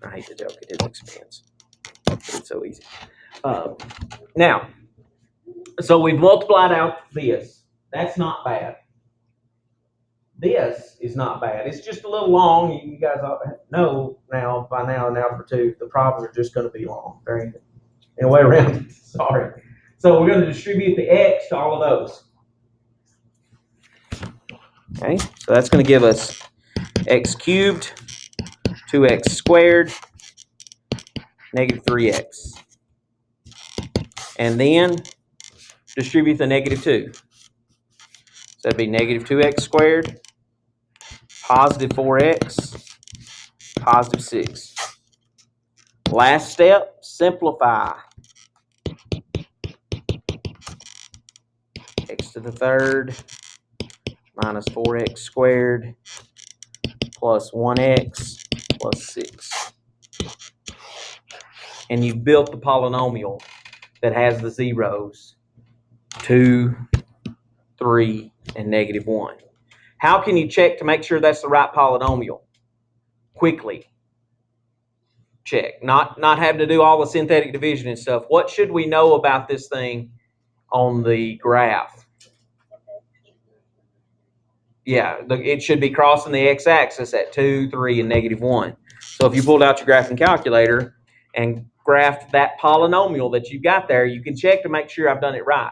I hate to joke at his expense, but it's so easy. Now, so we've multiplied out this. That's not bad. This is not bad. It's just a little long. You guys know now, by now, an algebra 2, the problems are just going to be long. There ain't no way around it. Sorry. So we're going to distribute the x to all of those. Okay, so that's going to give us x cubed, 2x squared, negative 3x. And then distribute the negative 2. So that'd be negative 2x squared, positive 4x, positive 6. Last step, simplify. X to the third minus 4x squared plus 1x plus 6. And you've built the polynomial that has the zeros 2, 3, and negative 1. How can you check to make sure that's the right polynomial? Quickly. Check. Not having to do all the synthetic division and stuff. What should we know about this thing on the graph? Yeah, it should be crossing the x-axis at 2, 3, and negative 1. So if you pulled out your graphing calculator and graphed that polynomial that you've got there, you can check to make sure I've done it right.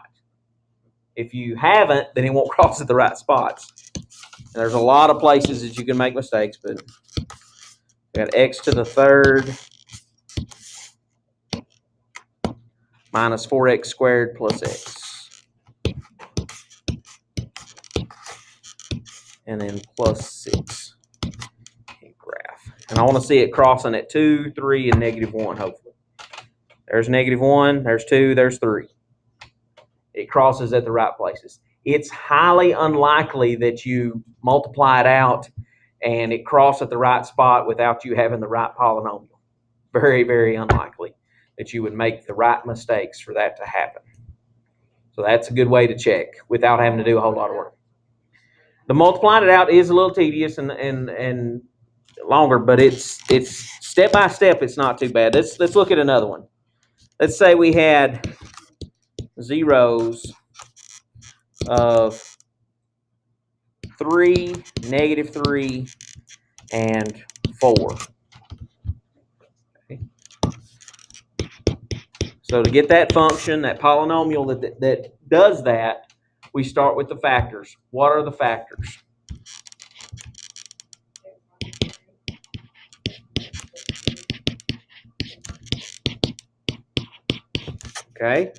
If you haven't, then it won't cross at the right spots. And there's a lot of places that you can make mistakes, but we got x to the third minus 4x squared plus x. And then plus 6. Graph. And I want to see it crossing at 2, 3, and negative 1, hopefully. There's negative 1, there's 2, there's 3. It crosses at the right places. It's highly unlikely that you multiply it out and it crosses at the right spot without you having the right polynomial. Very, very unlikely that you would make the right mistakes for that to happen. So that's a good way to check without having to do a whole lot of work. The multiplying it out is a little tedious and longer, but it's step by step. It's not too bad. Let's look at another one. Let's say we had zeros of 3, negative 3, and 4. Okay. So to get that function, that polynomial that does that, we start with the factors. What are the factors? Okay.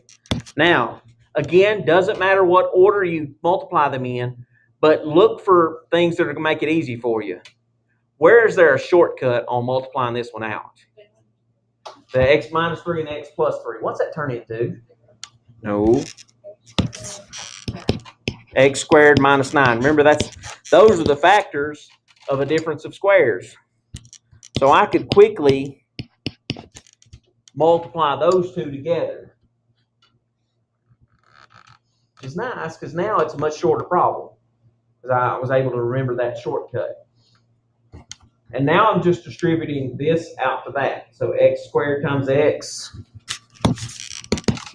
Now, again, doesn't matter what order you multiply them in, but look for things that are going to make it easy for you. Where is there a shortcut on multiplying this one out? The x minus 3 and x plus 3. What's that turn into? No. X squared minus 9. Remember, those are the factors of a difference of squares. So I could quickly multiply those two together. Which is nice because now it's a much shorter problem because I was able to remember that shortcut. And now I'm just distributing this out to that. So x squared times x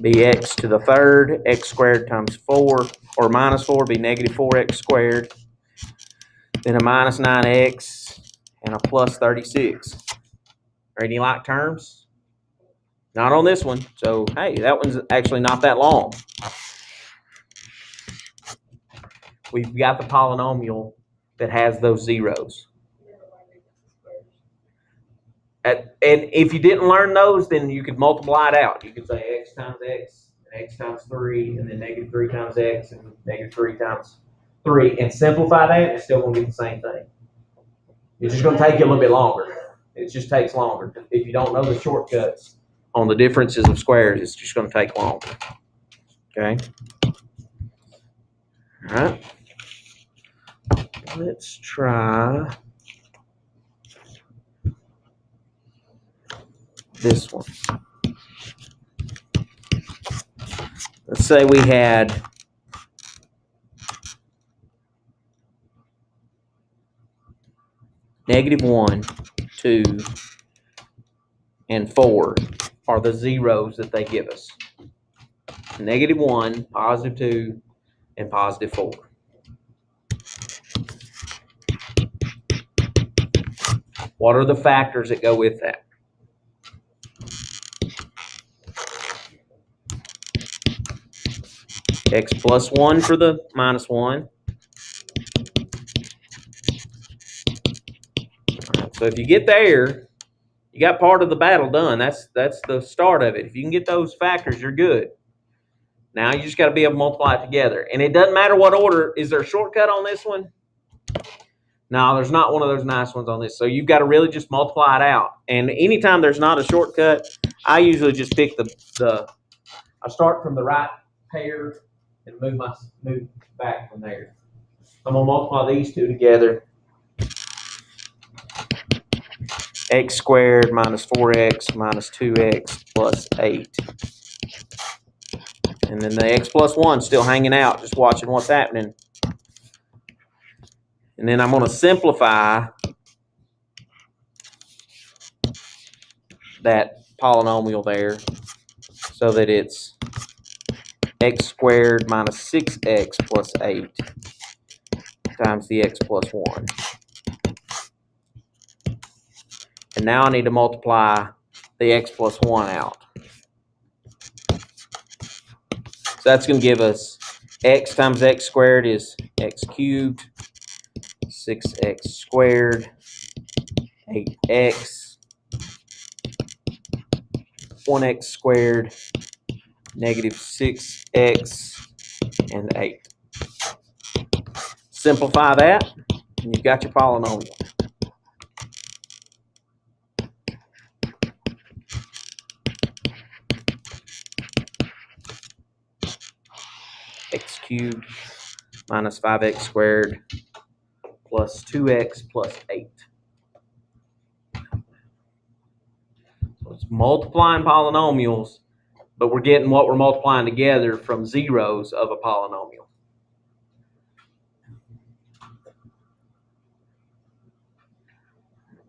be x to the third. X squared times 4 or minus 4 be negative 4x squared. Then a minus 9x and a plus 36. Are any like terms? Not on this one. So, hey, that one's actually not that long. We've got the polynomial that has those zeros. And if you didn't learn those, then you could multiply it out. You could say x times x, and x times 3, and then negative 3 times x, and negative 3 times 3, and simplify that, and it's still going to get the same thing. It's just going to take you a little bit longer. It just takes longer. If you don't know the shortcuts on the differences of squares, it's just going to take longer. Okay? All right. Let's try this one. Let's say we had negative 1, 2, and 4 are the zeros that they give us. -1, +2, and +4. What are the factors that go with that? X plus 1 for the -1. Right, so if you get there, you got part of the battle done. That's the start of it. If you can get those factors, you're good. Now you just got to be able to multiply it together. And it doesn't matter what order. Is there a shortcut on this one? No, there's not one of those nice ones on this. So you've got to really just multiply it out. And anytime there's not a shortcut, I usually just pick I start from the right pair and move back from there. I'm going to multiply these two together. X squared minus 4x minus 2x plus 8. And then the x plus 1 still hanging out, just watching what's happening. And then I'm going to simplify that polynomial there so that it's x squared minus 6x plus 8 times the x plus 1. And now I need to multiply the x plus 1 out. So that's going to give us x times x squared is x cubed, 6x squared, 8x, 1x squared, negative 6x, and 8. Simplify that, and you've got your polynomial. X cubed minus 5x squared plus 2x plus 8. So it's multiplying polynomials, but we're getting what we're multiplying together from zeros of a polynomial.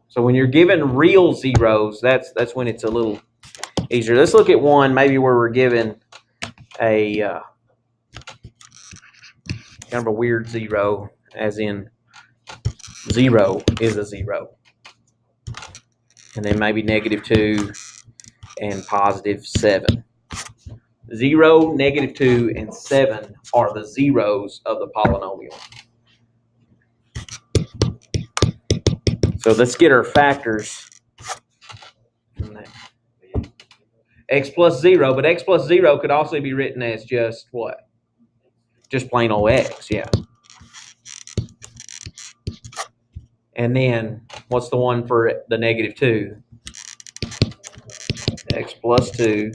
So when you're given real zeros, that's when it's a little easier. Let's look at one maybe where we're given a kind of a weird zero, as in 0 is a 0. And then maybe -2 and +7. 0, -2, and 7 are the zeros of the polynomial. So let's get our factors. X plus 0, but x plus 0 could also be written as just what? Just plain old x, yeah. And then what's the one for the -2? X plus 2,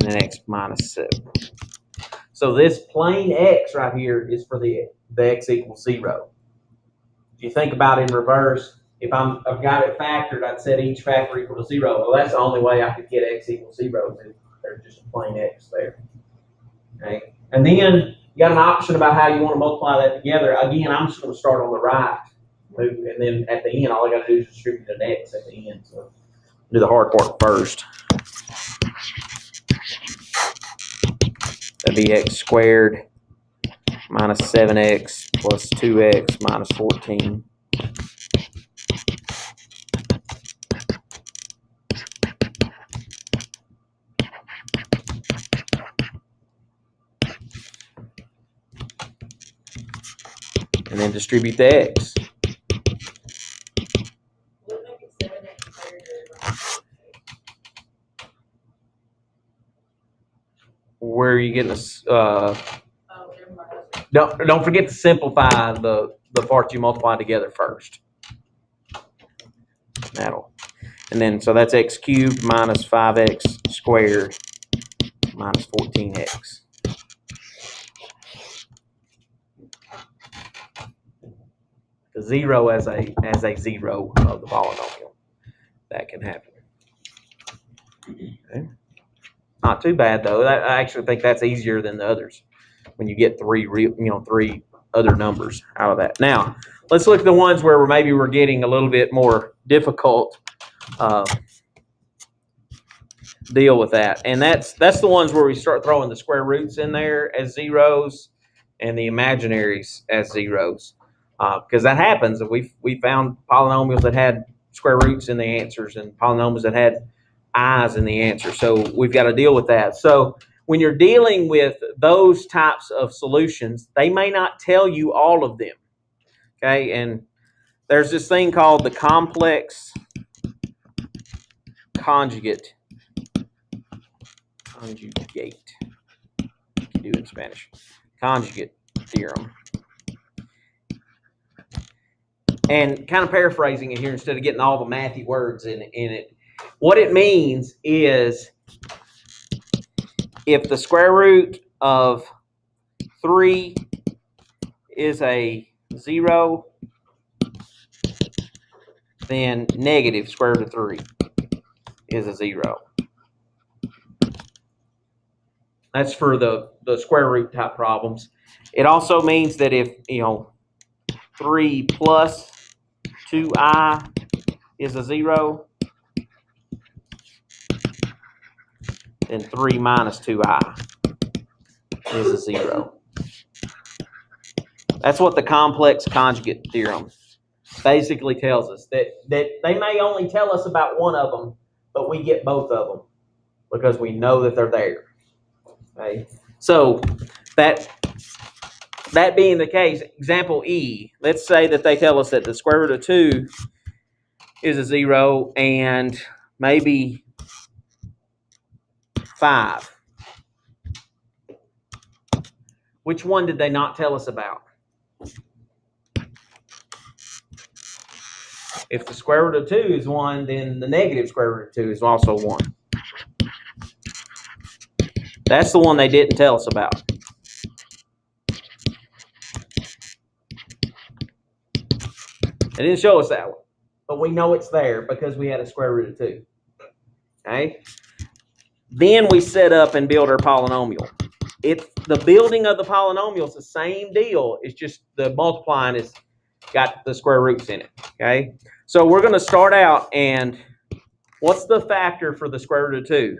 and then x minus 7. So this plain x right here is for the x equals 0. If you think about it in reverse, if I've got it factored, I'd set each factor equal to 0. Well, that's the only way I could get x equals 0. There's just a plain x there. Okay. And then you got an option about how you want to multiply that together. Again, I'm just going to start on the right, and then at the end, all I got to do is distribute an x at the end. So do the hard part first. That'd be x squared minus 7x plus 2x minus 14. And then distribute the x. Where are you getting this? Don't forget to simplify the parts you multiply together first. And then so that's x cubed minus 5x squared minus 14x. The 0 as a 0 of the polynomial. That can happen. Okay. Not too bad though. I actually think that's easier than the others when you get three other numbers out of that. Now let's look at the ones where maybe we're getting a little bit more difficult deal with that. And that's the ones where we start throwing the square roots in there as zeros and the imaginaries as zeros. Because that happens. We found polynomials that had square roots in the answers and polynomials that had i's in the answer. So we've got to deal with that. So when you're dealing with those types of solutions, they may not tell you all of them. Okay, and there's this thing called the complex conjugate. You do in Spanish. Conjugate theorem. And kind of paraphrasing it here instead of getting all the mathy words in it. What it means is if the square root of 3 is a 0, then negative square root of 3 is a 0. That's for the square root type problems. It also means that if 3 plus 2i is a 0, then 3 minus 2i is a 0. That's what the complex conjugate theorem basically tells us, that they may only tell us about one of them, but we get both of them because we know that they're there. Okay? So that being the case, example E, let's say that they tell us that the square root of 2 is a 0 and maybe 5. Which one did they not tell us about? If the square root of 2 is 1, then the negative square root of 2 is also 1. That's the one they didn't tell us about. They didn't show us that one, but we know it's there because we had a square root of 2. Okay? Then we set up and build our polynomial. The building of the polynomial is the same deal. It's just the multiplying has got the square roots in it. Okay? So we're going to start out, and what's the factor for the square root of 2?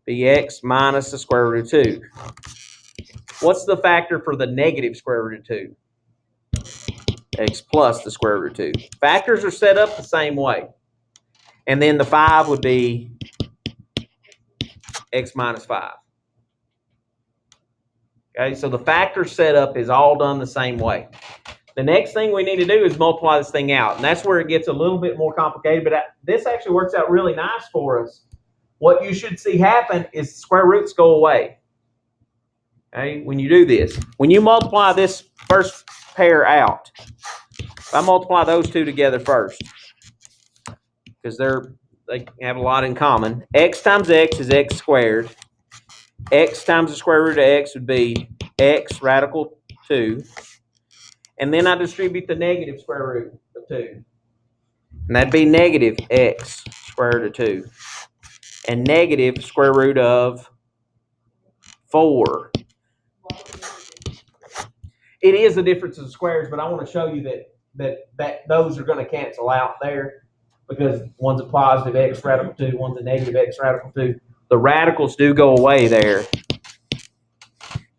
Be x minus the square root of 2. What's the factor for the negative square root of 2? X plus the square root of 2. Factors are set up the same way. And then the 5 would be x minus 5. Okay, so the factor setup is all done the same way. The next thing we need to do is multiply this thing out. And that's where it gets a little bit more complicated. But this actually works out really nice for us. What you should see happen is square roots go away. Okay, when you do this. When you multiply this first pair out, if I multiply those two together first, because they have a lot in common. X times x is x squared. X times the square root of x would be x radical 2. And then I distribute the negative square root of 2. And that'd be negative x square root of 2. And negative square root of 4. It is a difference of squares, but I want to show you that those are going to cancel out there because one's a positive x radical 2, one's a negative x radical 2. The radicals do go away there.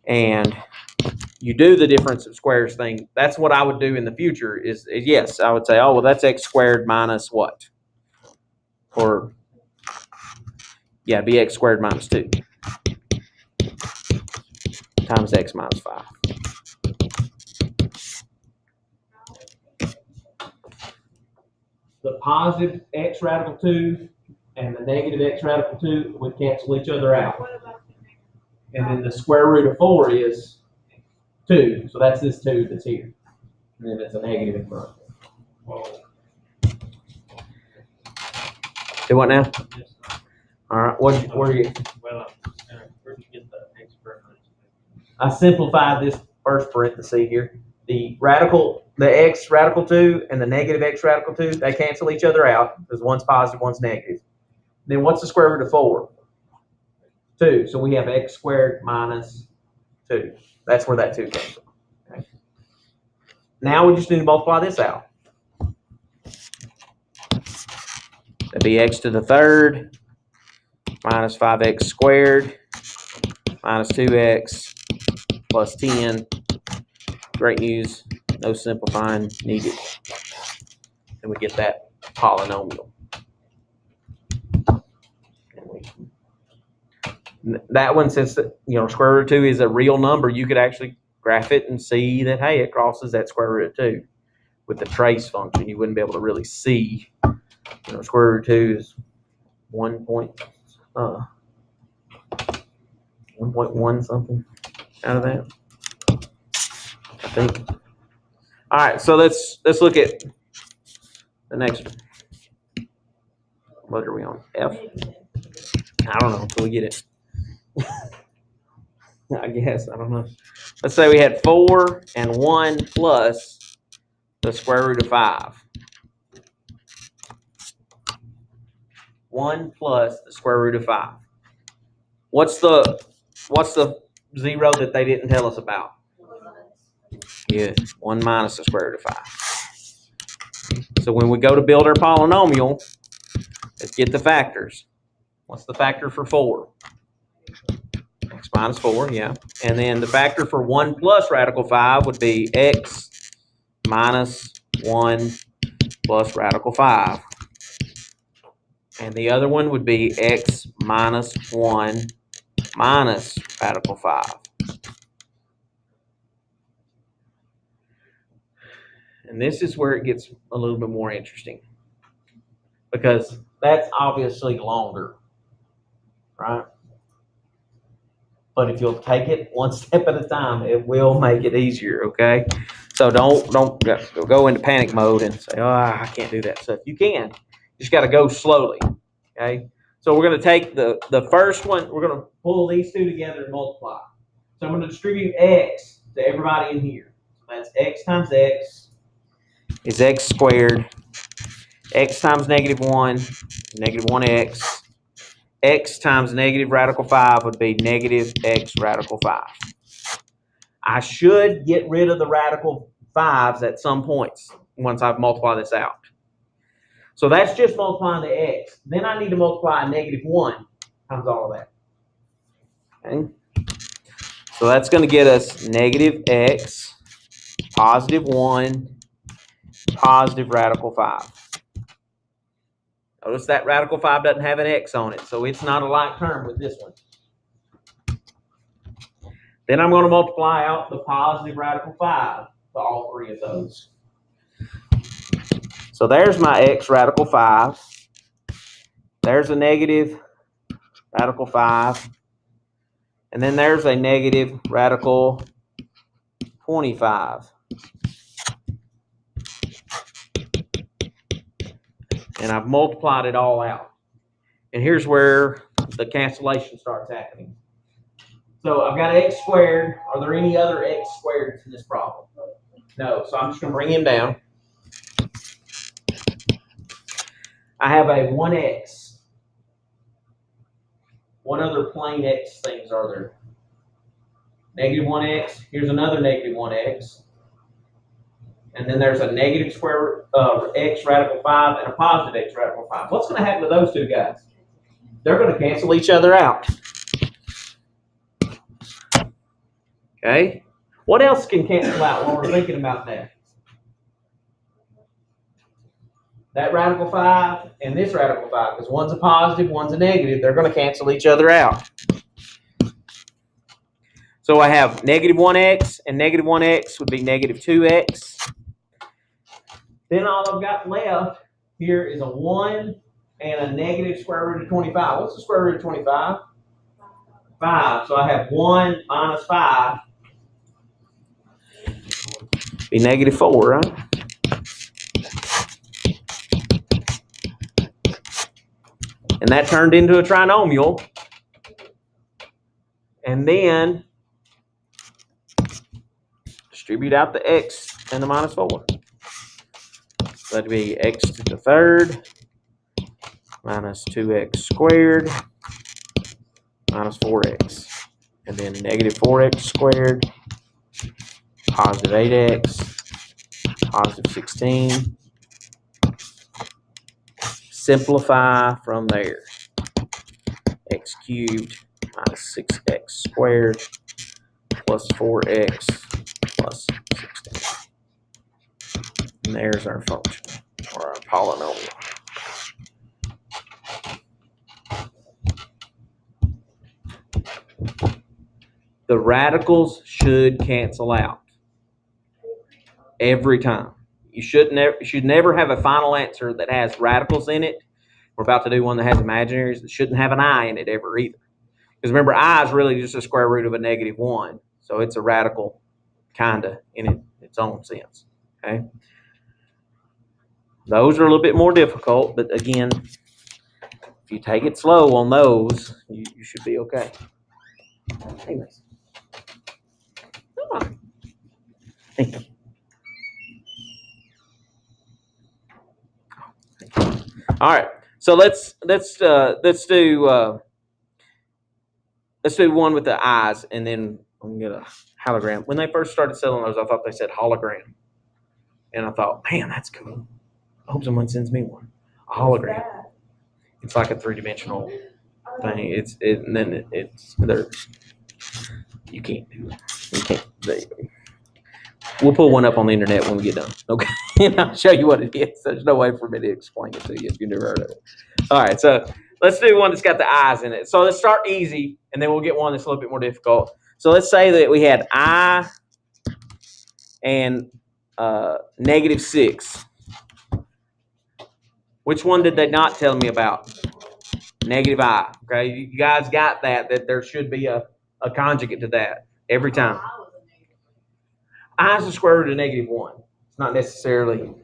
And you do the difference of squares thing. That's what I would do in the future is yes, I would say, oh, well, that's x squared minus what? Or, yeah, it'd be x squared minus 2 times x minus 5. The positive x radical 2 and the negative x radical 2 would cancel each other out. And then the square root of 4 is 2. So that's this 2 that's here. And then it's a negative in front. Do what now? All right. Where are you? Well, where did you get the x parentheses? I simplified this first parenthesis here. The x radical 2 and the negative x radical 2, they cancel each other out because one's positive, one's negative. Then what's the square root of 4? 2. So we have x squared minus 2. That's where that 2 came from. Okay. Now we just need to multiply this out. That'd be x to the third minus 5x squared minus 2x plus 10. Great news, no simplifying needed. And we get that polynomial. That one, since square root of 2 is a real number, you could actually graph it and see that, hey, it crosses that square root of 2. With the trace function, you wouldn't be able to really see. Square root of 2 is 1.1 something out of that, I think. All right, so let's look at the next one. What are we on? F? I don't know until we get it. I guess, I don't know. Let's say we had 4 and 1 plus the square root of 5. 1 plus the square root of 5. What's the 0 that they didn't tell us about? Yeah, 1 minus the square root of 5. So when we go to build our polynomial, let's get the factors. What's the factor for 4? X minus 4, yeah. And then the factor for 1 plus radical 5 would be x minus 1 plus radical 5. And the other one would be x minus 1 minus radical 5. And this is where it gets a little bit more interesting, because that's obviously longer, right? But if you'll take it one step at a time, it will make it easier, okay? So don't go into panic mode and say, oh, I can't do that stuff. You can. You just got to go slowly, okay? So we're going to take the first one. We're going to pull these two together and multiply. So I'm going to distribute x to everybody in here. That's x times x is x squared. X times -1 is -1x. X times negative radical 5 would be negative x radical 5. I should get rid of the radical 5s at some points once I've multiplied this out. So that's just multiplying the x. Then I need to multiply -1 times all of that. Okay? So that's going to get us negative x, positive 1, positive radical 5. Notice that radical 5 doesn't have an x on it, so it's not a like term with this one. Then I'm going to multiply out the positive radical 5 to all three of those. So there's my x radical 5. There's a negative radical 5. And then there's a negative radical 25. And I've multiplied it all out. And here's where the cancellation starts happening. So I've got x squared. Are there any other x squareds in this problem? No. So I'm just going to bring him down. I have a 1x. What other plain x things are there? Negative 1x. Here's another negative 1x. And then there's a negative square x radical 5 and a positive x radical 5. What's going to happen to those two guys? They're going to cancel each other out. Okay? What else can cancel out while we're thinking about that? That radical 5 and this radical 5, because one's a positive, one's a negative, they're going to cancel each other out. So I have negative 1x, and negative 1x would be negative 2x. Then all I've got left here is a 1 and a negative square root of 25. What's the square root of 25? 5. So I have 1 minus 5. Be negative 4, right? And that turned into a trinomial. And then distribute out the x and the minus 4. So that'd be x to the third minus 2x squared minus 4x. And then negative 4x squared, positive 8x, positive 16. Simplify from there. X 4x cubed minus 6x squared plus 4x plus 16. And there's our function, or our polynomial. The radicals should cancel out every time. You should never have a final answer that has radicals in it. We're about to do one that has imaginaries that shouldn't have an I in it ever either. Because remember, I is really just a square root of a -1. So it's a radical kind of in its own sense. Okay. Those are a little bit more difficult, but again, if you take it slow on those, you should be okay. Anyways. Come on. Thank you. All right. So let's do one with the eyes, and then I'm gonna get a hologram. When they first started selling those, I thought they said hologram, and I thought, man, that's cool. I hope someone sends me one. A hologram. It's like a 3-dimensional thing. It's there's you can't do it. You can't. We'll pull one up on the internet when we get done. Okay, and I'll show you what it is. There's no way for me to explain it to you if you've never heard of it. All right, so let's do one that's got the eyes in it. So let's start easy, and then we'll get one that's a little bit more difficult. So let's say that we had I and -6. Which one did they not tell me about? -I. Okay, you guys got that there should be a conjugate to that every time. I is the square root of -1. It's not necessarily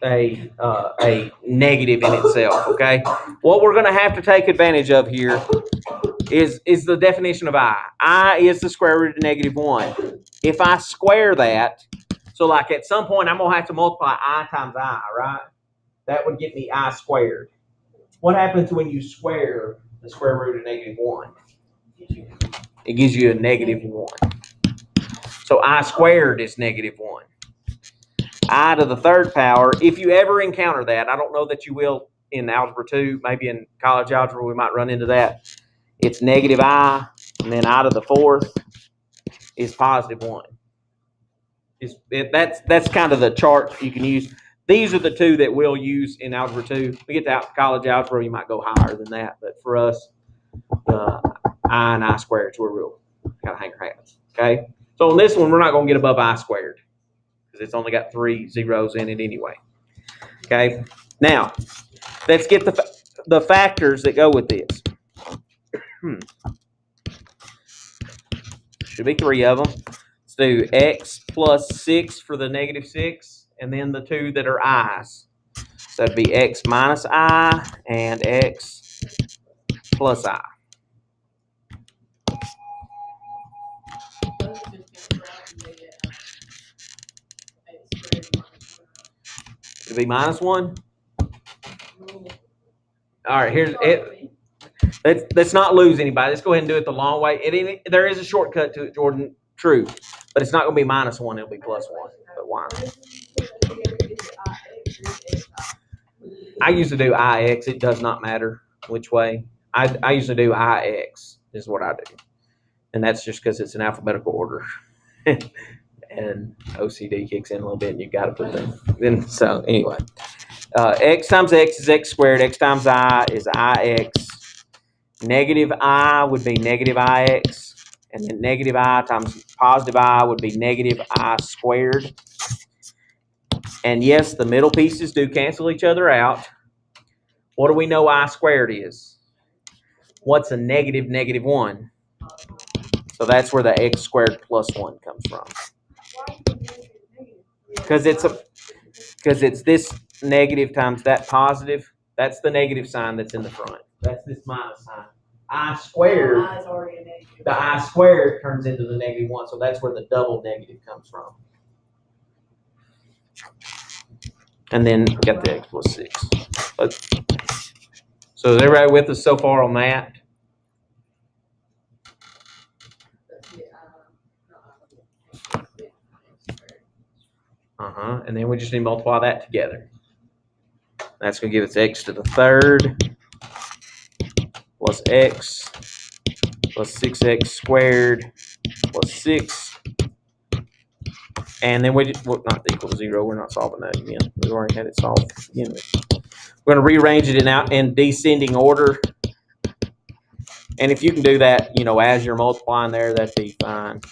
a negative in itself. Okay, what we're going to have to take advantage of here is the definition of I. I is the square root of -1. If I square that, so like at some point I'm going to have to multiply I times I, right? That would get me I squared. What happens when you square the square root of -1? It gives you a -1. So I squared is -1. I to the third power, if you ever encounter that, I don't know that you will in Algebra 2, maybe in college algebra we might run into that. It's -I, and then I to the fourth is +1. That's kind of the chart you can use. These are the two that we'll use in Algebra 2. We get to college algebra, you might go higher than that, but for us, I and I squared, we're real kind of hang our hats. Okay, so on this one, we're not going to get above I squared because it's only got 3 zeros in it anyway. Okay, now let's get the factors that go with this. Should be 3 of them. Let's do x plus 6 for the -6, and then the 2 that are i's. So that'd be x minus I and x plus I. It'd be -1. All right, here's it. Let's not lose anybody. Let's go ahead and do it the long way. There is a shortcut to it, Jordan. True, but it's not going to be -1. It'll be +1. But why? I usually do IX. It does not matter which way. I usually do IX is what I do, and that's just because it's in alphabetical order. And OCD kicks in a little bit, and you got to put them. Then so anyway, x times x is x squared. X times I is IX. -I would be -IX, and then -I times +I would be -I squared. And yes, the middle pieces do cancel each other out. What do we know I squared is? What's a -1? So that's where the x squared plus 1 comes from. Because it's this negative times that positive. That's the negative sign that's in the front. That's this minus sign. I squared. The I squared turns into the -1, so that's where the double negative comes from. And then got the x plus 6. So is everybody with us so far on that? And then we just need to multiply that together. That's going to give us x to the third plus x plus 6x squared plus 6. And then well, not equal to 0. We're not solving that again. We already had it solved to begin with. We're going to rearrange it in descending order. And if you can do that, as you're multiplying there, that'd be fine.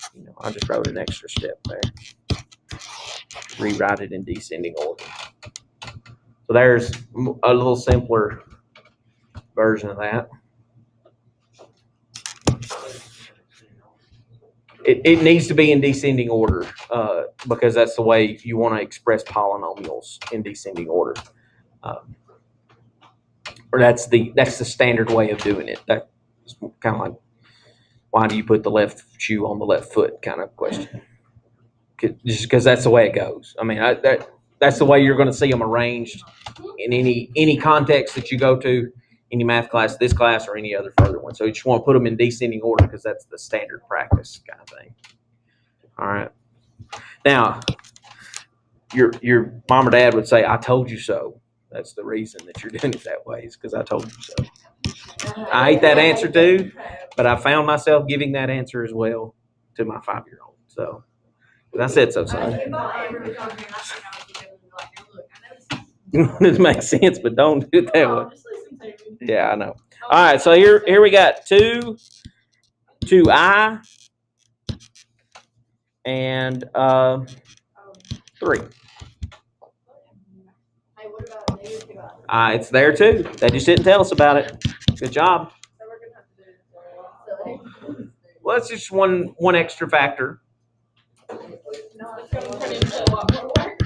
I just wrote an extra step there. Rewrite it in descending order. So there's a little simpler version of that. It needs to be in descending order because that's the way you want to express polynomials, in descending order. Or that's the standard way of doing it. That's kind of like, why do you put the left shoe on the left foot kind of question. Just because that's the way it goes. I mean, that's the way you're going to see them arranged in any context that you go to, any math class, this class, or any other further one. So you just want to put them in descending order because that's the standard practice kind of thing. All right. Now, your mom or dad would say, "I told you so." That's the reason that you're doing it that way, is because I told you so. I hate that answer too, but I found myself giving that answer as well to my 5-year-old. So I said so, son. This makes sense, but don't do it that way. Yeah, I know. All right, so here we got 2i and 3. It's there too. They just didn't tell us about it. Good job. Well, it's just one extra factor.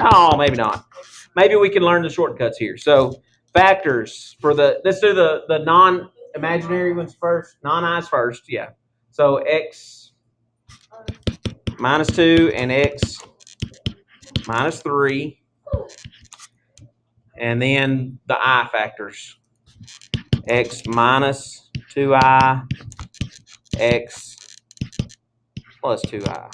Oh, maybe not. Maybe we can learn the shortcuts here. So factors for let's do the non-imaginary ones first. Non-i's first, yeah. So x minus 2 and x minus 3. And then the I factors. X minus 2i, x plus 2i.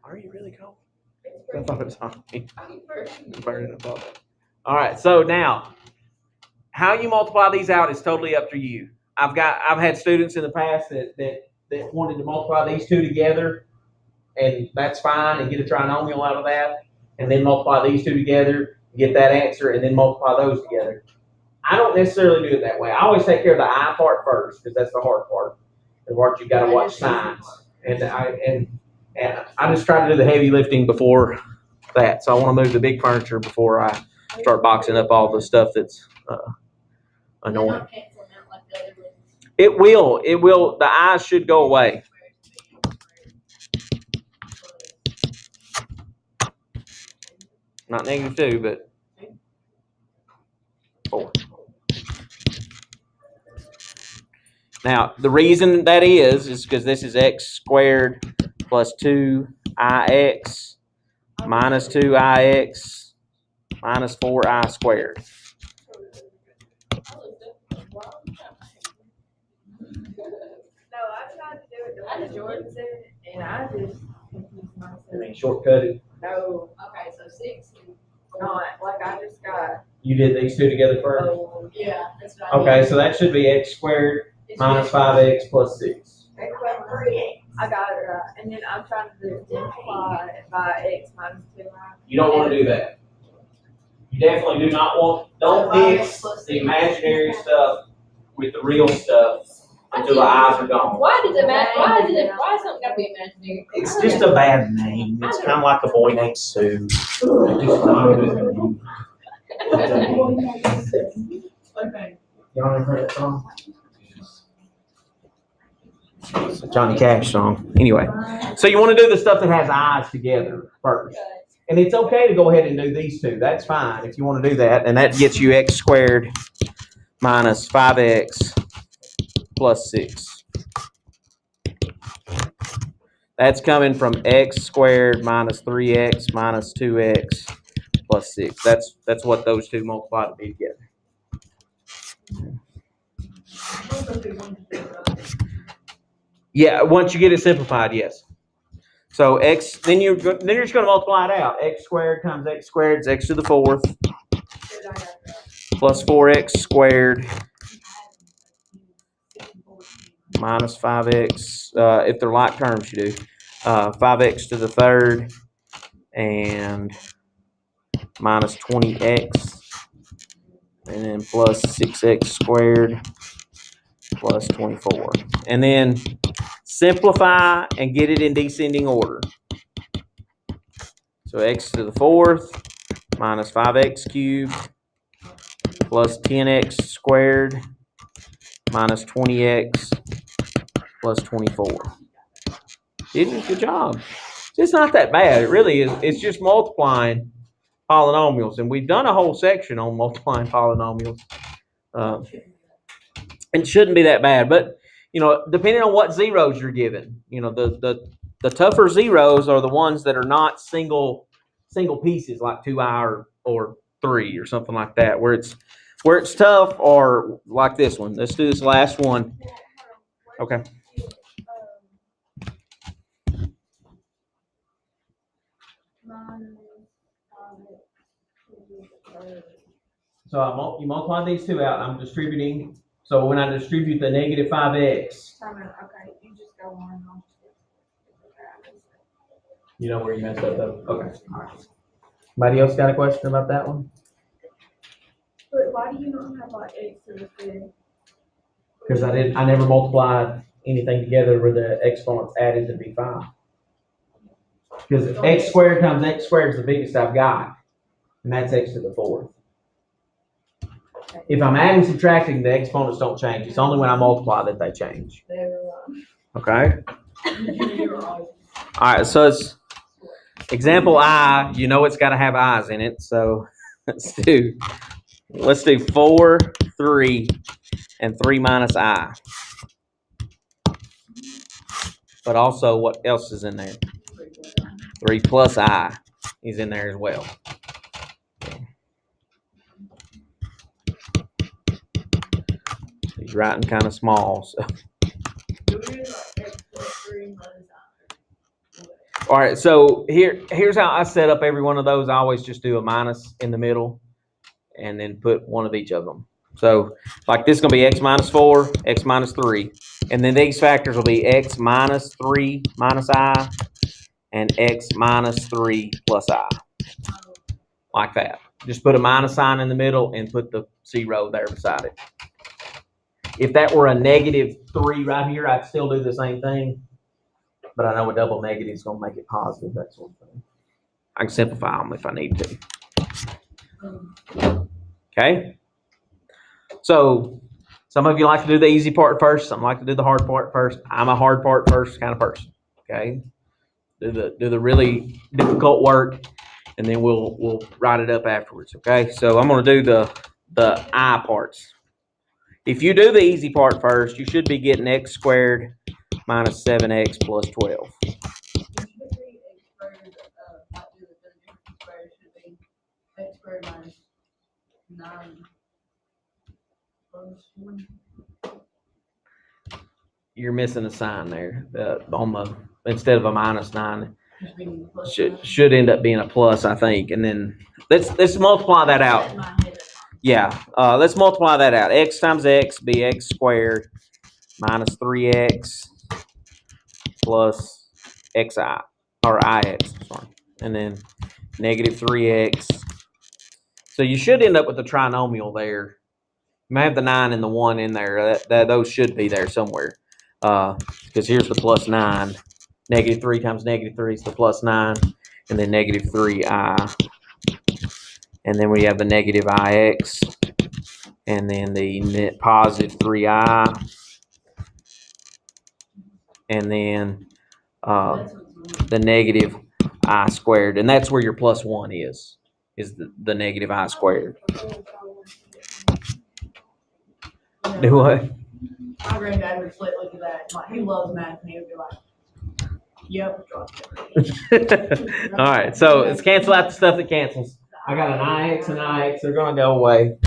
Are you really cold? I thought it was on me. Burning up all that. All right, so now, how you multiply these out is totally up to you. I've had students in the past that wanted to multiply these two together, and that's fine, and get a trinomial out of that, and then multiply these two together, get that answer, and then multiply those together. I don't necessarily do it that way. I always take care of the I part first, because that's the hard part. The part you got to watch signs, and I just try to do the heavy lifting before that. So I want to move the big furniture before I start boxing up all the stuff that's annoying. It will. The I's should go away. Not -2, but 4. Now, the reason that is because this is x squared plus 2ix minus 2ix minus 4i squared. No, I tried to do it the way Jordan said it, and I just confused myself. I mean, shortcutted. No. Okay, so 6 is not, like I just got. You did these two together first? Oh, yeah, that's what I did. Okay, so that should be x squared minus 5x plus 6. X plus 3x. I got it right. And then I'm trying to multiply it by x minus 2i. You don't want to do that. You definitely do not want, don't mix the imaginary stuff with the real stuff until the eyes are gone. Why is something gotta be imaginary? It's just a bad name. It's kind of like a boy named Sue. It's just not a good name. Okay. Y'all ever heard that song? It's a Johnny Cash song. Anyway, so you want to do the stuff that has eyes together first. And it's okay to go ahead and do these two. That's fine if you want to do that. And that gets you x squared minus 5x plus 6. That's coming from x squared minus 3x minus 2x plus 6. That's what those two multiply to be together. Yeah, once you get it simplified, yes. So x, then you're just going to multiply it out. X squared times x squared is x to the 4th. plus 4x squared minus 5x. If they're like terms, you do 5x to the third and minus 20x, and then plus 6x squared plus 24. And then simplify and get it in descending order. So x to the fourth minus 5x cubed plus 10x squared minus 20x plus 24. Good job. It's not that bad. It really is. It's just multiplying polynomials. And we've done a whole section on multiplying polynomials. It shouldn't be that bad. But, you know, depending on what zeros you're given, you know, the tougher zeros are the ones that are not single pieces like 2i or 3 or something like that, where it's tough, or like this one. Let's do this last one. Okay. So you multiply these two out. I'm distributing. So when I distribute the negative 5x. Okay, you just go on. You know where you messed up though? Okay. All right. Anybody else got a question about that one? But why do you not have like x to the fifth? Because I never multiplied anything together where the exponents added to be 5. Because x squared times x squared is the biggest I've got. And that's x to the fourth. If I'm adding and subtracting, the exponents don't change. It's only when I multiply that they change. Okay? All right, so it's example I, you know it's got to have i's in it. So let's do 4, 3, and 3 minus I. But also, what else is in there? 3 plus I is in there as well. He's writing kind of small. So. All right, so here's how I set up every one of those. I always just do a minus in the middle and then put one of each of them. So like this is going to be x minus 4, x minus 3. And then these factors will be x minus 3 minus I and x minus 3 plus I. Like that. Just put a minus sign in the middle and put the 0 there beside it. If that were a negative 3 right here, I'd still do the same thing. But I know a double negative is going to make it positive, that sort of thing. I can simplify them if I need to. Okay? So, some of you like to do the easy part first. Some like to do the hard part first. I'm a hard part first kind of person. Okay? Do the really difficult work, and then we'll write it up afterwards. Okay? So, I'm going to do the I parts. If you do the easy part first, you should be getting x squared minus 7x plus 12. X squared minus 9 plus 1. You're missing a sign there on the instead of a minus 9. Should end up being a plus, I think. And then let's multiply that out. Yeah, let's multiply that out. X times x be x squared minus 3x plus xi, or ix, sorry. And then negative 3x. So you should end up with a trinomial there. You may have the 9 and the 1 in there. Those should be there somewhere. Because here's the plus 9. Negative 3 times negative 3 is the plus 9. And then negative 3i. And then we have the negative ix. And then the net positive 3i. And then the negative I squared. And that's where your plus 1 is the negative I squared. Do what? My granddad would flip look at that. Like, he loves math, and he would be like, yep. All right, so let's cancel out the stuff that cancels. I got an ix and ix. They're going to go away.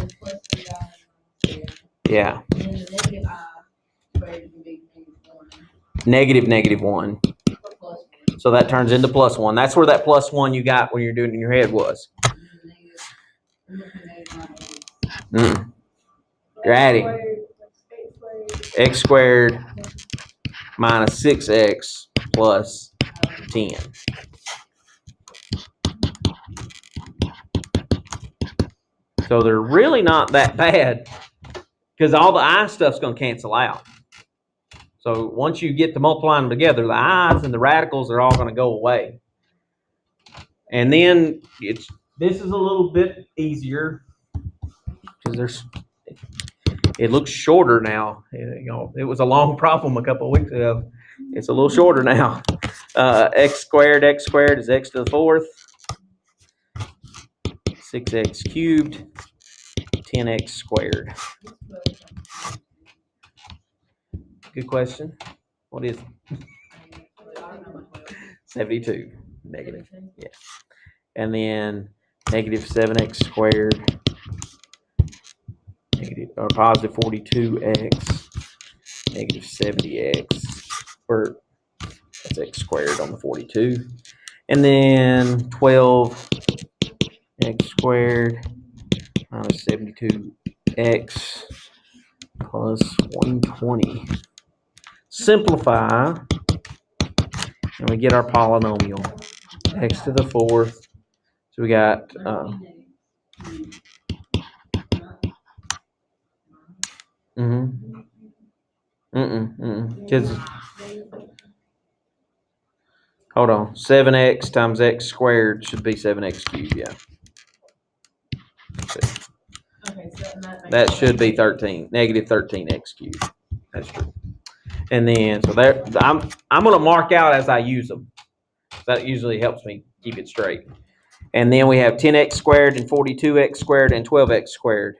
Yeah. Negative 1. So that turns into plus 1. That's where that plus 1 you got when you're doing it in your head was. You're adding x squared minus 6x plus 10. So they're really not that bad because all the I stuff's going to cancel out. So once you get to multiplying them together, the i's and the radicals are all going to go away. And then this is a little bit easier because it looks shorter now. It was a long problem a couple of weeks ago. It's a little shorter now. X squared is x to the fourth. 6x cubed, 10x squared. Good question. What is it? 72 negative. Yeah. And then negative 7x squared, negative or positive 42x, negative 70x, or that's x squared on the 42. And then 12x squared minus 72x plus 120. Simplify, and we get our polynomial, x to the fourth. So we got because hold on, 7x times x squared should be 7x cubed, yeah. Okay, so That should be 13, negative 13x cubed. That's true. And then, so there, I'm going to mark out as I use them. That usually helps me keep it straight. And then we have 10x squared and 42x squared and 12x squared.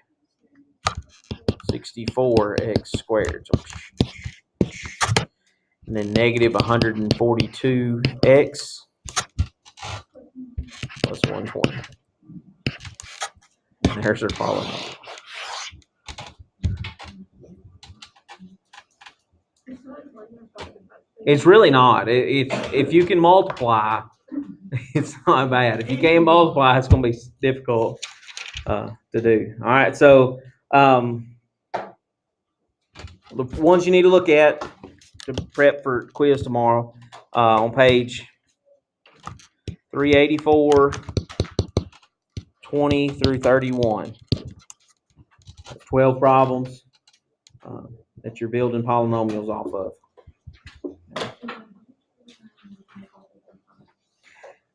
64x squared. And then negative 142x plus 120. And there's our polynomial. It's really not. If you can multiply, it's not bad. If you can't multiply, it's going to be difficult to do. All right, so the ones you need to look at to prep for quiz tomorrow on page 384, 20 through 31. 12 problems that you're building polynomials off of.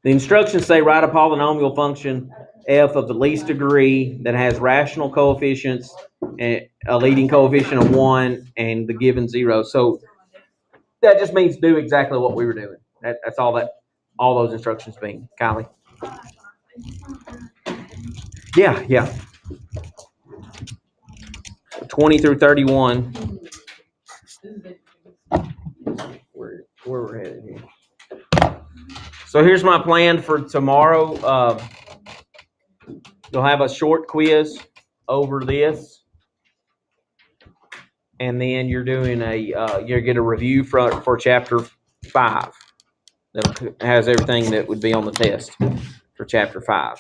The instructions say write a polynomial function f of the least degree that has rational coefficients and a leading coefficient of 1 and the given 0. So that just means do exactly what we were doing. That's all those instructions mean. Kylie? Yeah. 20 through 31. Where we're headed here. So here's my plan for tomorrow. You'll have a short quiz over this, and then you're doing you get a review for chapter 5 that has everything that would be on the test for chapter 5.